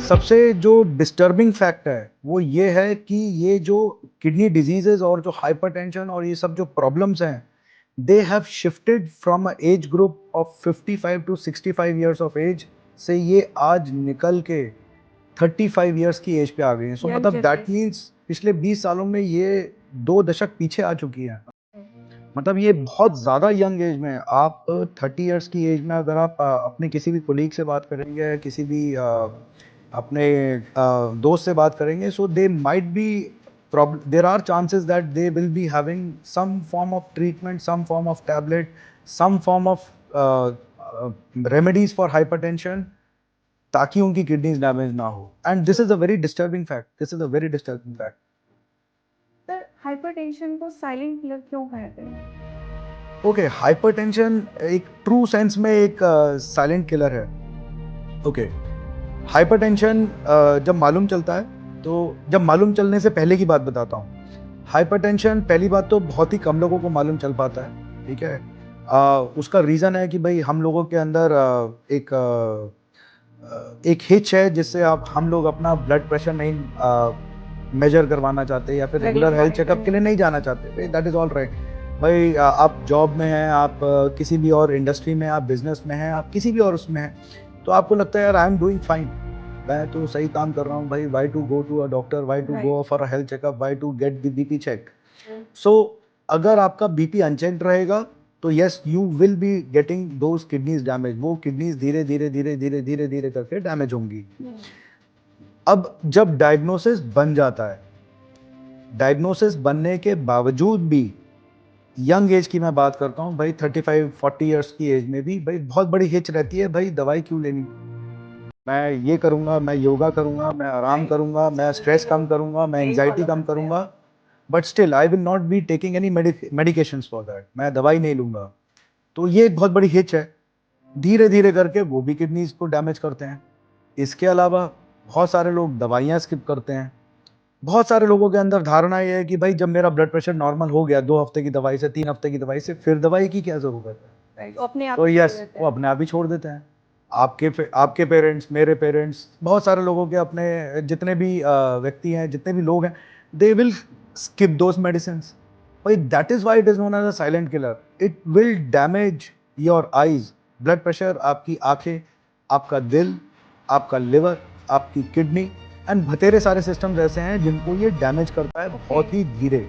सबसे जो disturbing fact है, वो ये है कि ये जो किडनी डिजीज़ेज़ और जो हाइपरटेंशन और ये सब जो प्रॉब्लम्स हैं, they have shifted from a age group of 55 to 65 years of age से ये आज निकल के 35 इयर्स की एज पे आ गई हैं। सो यंग मतलब दैट जनरेशन। मीन्स पिछले 20 सालों में ये 2 दशक पीछे आ चुकी हैं। मतलब ये बहुत ज़्यादा यंग एज में है। आप 30 इयर्स की एज में अगर आप अपने किसी भी कोलीग से बात करेंगे, किसी भी अपने दोस्त से बात करेंगे, so they might be there are chances that they will be having some form of treatment, some form of tablet, some form of remedies for hypertension, ताकि उनकी किडनीज डैमेज ना हो। And this is a very disturbing fact, this is a very disturbing fact. Sir, hypertension को silent killer क्यों कहते हैं? Okay, hypertension एक true sense में एक साइलेंट किलर है। ओके, हाइपरटेंशन जब मालूम चलता है, तो जब मालूम चलने से पहले की बात बताता हूँ। हाइपरटेंशन पहली बात तो बहुत ही कम लोगों को मालूम चल पाता है, ठीक है। उसका रीज़न है कि भाई हम लोगों के अंदर एक हिच है, जिससे आप हम लोग अपना ब्लड प्रेशर नहीं मेजर करवाना चाहते या फिर रेगुलर रेगुलर हेल्थ चेकअप के लिए नहीं जाना चाहते। That is all right. भाई आप जॉब में हैं, आप किसी भी और इंडस्ट्री में, आप बिजनेस में हैं, आप किसी भी और उसमें हैं, तो आपको लगता है यार आई एम डूइंग फाइन, मैं तो सही काम कर रहा हूँ भाई। Why to go to a doctor, why to go right. For a health checkup, why to get the BP check. So अगर आपका बीपी अनचेक्ड रहेगा, तो yes you will be getting those kidneys damage. वो kidneys धीरे धीरे धीरे धीरे धीरे धीरे करके डैमेज होंगी। अब जब डायग्नोसिस बन जाता है, डायग्नोसिस बनने के बावजूद भी यंग एज की मैं बात करता हूँ भाई, 35-40 इयर्स की एज में भी भाई बहुत बड़ी हिच रहती है, भाई दवाई क्यों लेनी। मैं ये करूंगा, मैं योगा करूंगा, मैं आराम करूंगा, मैं स्ट्रेस कम करूंगा, मैं एंजाइटी कम करूंगा, but still I will not be taking any medications for that. मैं दवाई नहीं लूंगा। तो ये एक बहुत बड़ी हिच है। धीरे धीरे करके वो भी किडनीज को डैमेज करते हैं। इसके अलावा बहुत सारे लोग दवाइयाँ स्किप करते हैं। बहुत सारे लोगों के अंदर धारणा ये है कि भाई जब मेरा ब्लड प्रेशर नॉर्मल हो गया 2 हफ्ते की दवाई से, 3 हफ्ते की दवाई से, फिर दवाई की क्या ज़रूरत है। राइट, वो अपने आप तो ही छोड़ यस, देते वो हैं। अपने आप ही छोड़ देते हैं। आपके पेरेंट्स, मेरे पेरेंट्स, बहुत सारे लोगों के अपने जितने भी व्यक्ति हैं, जितने भी लोग हैं, they will skip those medicines. भाई that is why it is known as a silent killer. It will damage your eyes. Blood pressure, आपकी आँखें, आपका दिल, आपका लिवर, आपकी किडनी एंड बथेरे सारे सिस्टम्स ऐसे हैं जिनको ये डैमेज करता है ओके। बहुत ही धीरे।